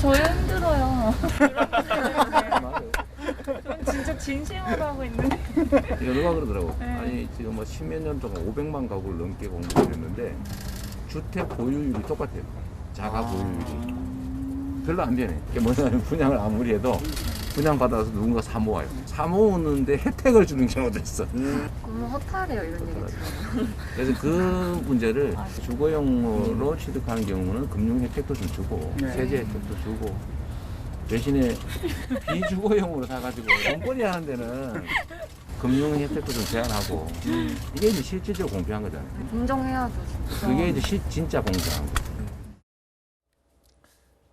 저희 힘들어요. 전 진짜 진심으로 하고 있는데. 누가 그러더라고. 네. 아니 지금 뭐 십몇 년 동안 500만 가구를 넘게 공부를 했는데 주택 보유율이 똑같아요. 자가 보유율이. 별로 안 변해. 이게 뭐냐면 분양을 아무리 해도 분양받아서 누군가 사모아요. 사모으는데 혜택을 주는 경우도 있어. 너무 허탈해요, 이런 얘기 들으면. 그래서 그 문제를 주거용으로 취득하는 경우는 금융 혜택도 좀 주고 세제 혜택도 주고 대신에 비주거용으로 사가지고 돈벌이 하는 데는 금융 혜택도 좀 제한하고 이게 이제 실질적으로 공평한 거잖아요. 인정해야죠, 진짜. 그게 이제 진짜 공평한 거죠.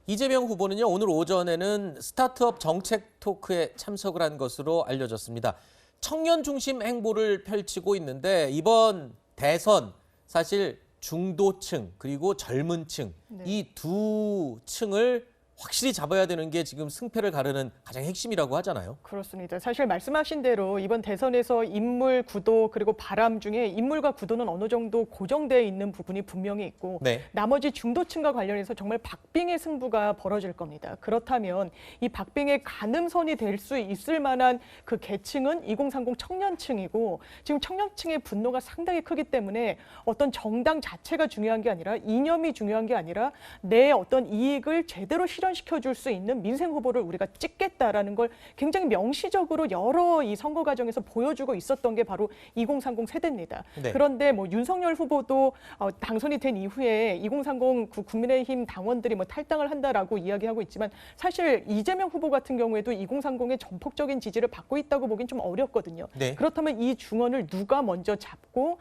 이재명 후보는요, 오늘 오전에는 스타트업 정책 토크에 참석을 한 것으로 알려졌습니다. 청년 중심 행보를 펼치고 있는데 이번 대선 사실 중도층 그리고 젊은 층 이 두 층을 확실히 잡아야 되는 게 지금 승패를 가르는 가장 핵심이라고 하잖아요. 그렇습니다. 사실 말씀하신 대로 이번 대선에서 인물, 구도 그리고 바람 중에 인물과 구도는 어느 정도 고정되어 있는 부분이 분명히 있고 네. 나머지 중도층과 관련해서 정말 박빙의 승부가 벌어질 겁니다. 그렇다면 이 박빙의 가늠선이 될 수 있을 만한 그 계층은 2030 청년층이고 지금 청년층의 분노가 상당히 크기 때문에 어떤 정당 자체가 중요한 게 아니라 이념이 중요한 게 아니라 내 어떤 이익을 제대로 실현시켜줄 수 있는 민생 후보를 우리가 찍겠다라는 걸 굉장히 명시적으로 여러 이 선거 과정에서 보여주고 있었던 게 바로 2030 세대입니다. 네. 그런데 뭐 윤석열 후보도 당선이 된 이후에 2030 국민의힘 당원들이 뭐 탈당을 한다라고 이야기하고 있지만 사실 이재명 후보 같은 경우에도 2030의 전폭적인 지지를 받고 있다고 보긴 좀 어렵거든요. 네. 그렇다면 이 중원을 누가 먼저 잡고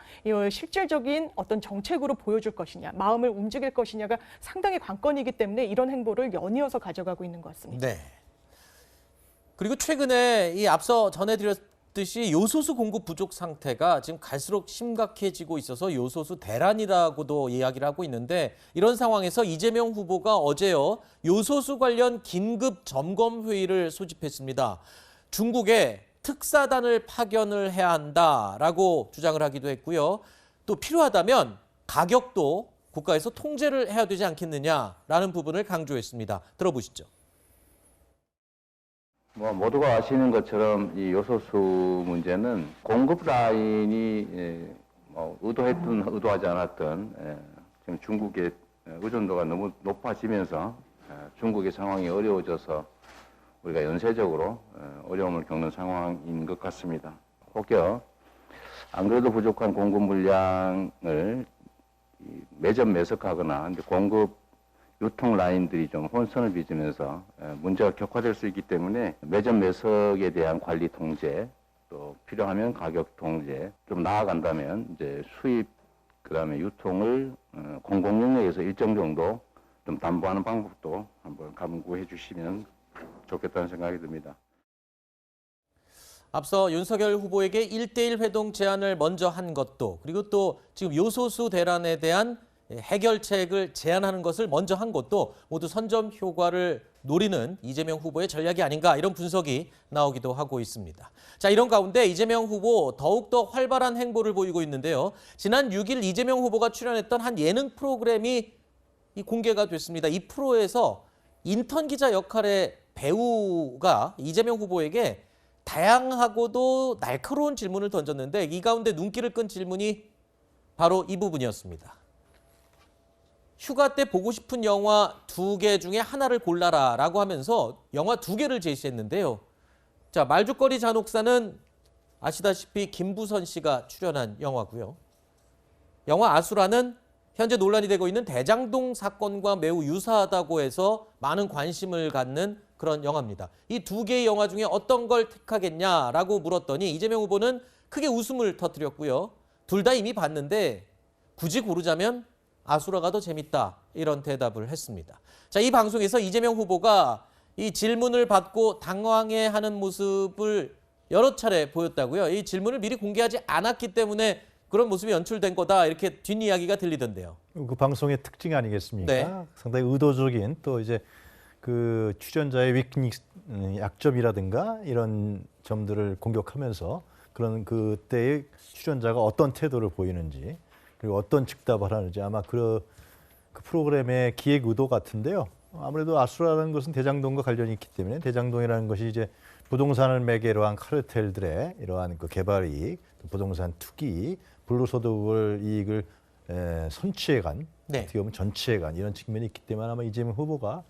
실질적인 어떤 정책으로 보여줄 것이냐, 마음을 움직일 것이냐가 상당히 관건이기 때문에 이런 행보를 연이어서 가져가고 있는 것 같습니다. 네. 그리고 최근에 이 앞서 전해드렸듯이 요소수 공급 부족 상태가 지금 갈수록 심각해지고 있어서 요소수 대란이라고도 이야기를 하고 있는데 이런 상황에서 이재명 후보가 어제요 요소수 관련 긴급 점검 회의를 소집했습니다. 중국에 특사단을 파견을 해야 한다라고 주장을 하기도 했고요. 또 필요하다면 가격도 국가에서 통제를 해야 되지 않겠느냐라는 부분을 강조했습니다. 들어보시죠. 뭐 모두가 아시는 것처럼 이 요소수 문제는 공급 라인이 의도했든 의도하지 않았든 지금 중국의 의존도가 너무 높아지면서 중국의 상황이 어려워져서 우리가 연쇄적으로 어려움을 겪는 상황인 것 같습니다. 혹여 안 그래도 부족한 공급 물량을 매점 매석하거나 공급 유통 라인들이 좀 혼선을 빚으면서 문제가 격화될 수 있기 때문에 매점 매석에 대한 관리 통제, 또 필요하면 가격 통제, 좀 나아간다면 이제 수입 그다음에 유통을 공공 영역에서 일정 정도 좀 담보하는 방법도 한번 강구해 주시면 좋겠다는 생각이 듭니다. 앞서 윤석열 후보에게 1대1 회동 제안을 먼저 한 것도 그리고 또 지금 요소수 대란에 대한 해결책을 제안하는 것을 먼저 한 것도 모두 선점 효과를 노리는 이재명 후보의 전략이 아닌가 이런 분석이 나오기도 하고 있습니다. 자, 이런 가운데 이재명 후보 더욱더 활발한 행보를 보이고 있는데요. 지난 6일 이재명 후보가 출연했던 한 예능 프로그램이 공개가 됐습니다. 이 프로에서 인턴 기자 역할의 배우가 이재명 후보에게 다양하고도 날카로운 질문을 던졌는데 이 가운데 눈길을 끈 질문이 바로 이 부분이었습니다. 휴가 때 보고 싶은 영화 2개 중에 하나를 골라라 라고 하면서 영화 2개를 제시했는데요. 자, 말죽거리 잔혹사는 아시다시피 김부선 씨가 출연한 영화고요. 영화 아수라는 현재 논란이 되고 있는 대장동 사건과 매우 유사하다고 해서 많은 관심을 갖는 그런 영화입니다. 이 2개의 영화 중에 어떤 걸 택하겠냐라고 물었더니 이재명 후보는 크게 웃음을 터뜨렸고요. 둘 다 이미 봤는데 굳이 고르자면 아수라가 더 재밌다 이런 대답을 했습니다. 자, 이 방송에서 이재명 후보가 이 질문을 받고 당황해하는 모습을 여러 차례 보였다고요. 이 질문을 미리 공개하지 않았기 때문에 그런 모습이 연출된 거다 이렇게 뒷이야기가 들리던데요. 그 방송의 특징 아니겠습니까? 네. 상당히 의도적인 또 이제 그 출연자의 위크니스, 약점이라든가 이런 점들을 공격하면서 그런 그때의 출연자가 어떤 태도를 보이는지 그리고 어떤 즉답을 하는지 아마 그 프로그램의 기획 의도 같은데요. 아무래도 아수라라는 것은 대장동과 관련이 있기 때문에 대장동이라는 것이 이제 부동산을 매개로 한 카르텔들의 이러한 그 개발 이익, 부동산 투기, 불로소득을 이익을 선취해간, 네. 어떻게 보면 전취해간 이런 측면이 있기 때문에 아마 이재명 후보가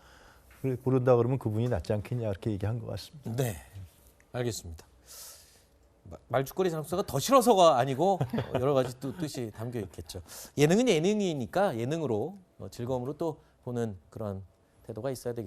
부른다 그러면 그분이 낫지 않겠냐 이렇게 얘기한 것 같습니다. 네, 알겠습니다. 말죽거리 장수가 더 싫어서가 아니고 여러 가지 또 뜻이 담겨 있겠죠. 예능은 예능이니까 예능으로 즐거움으로 또 보는 그런 태도가 있어야 되겠죠.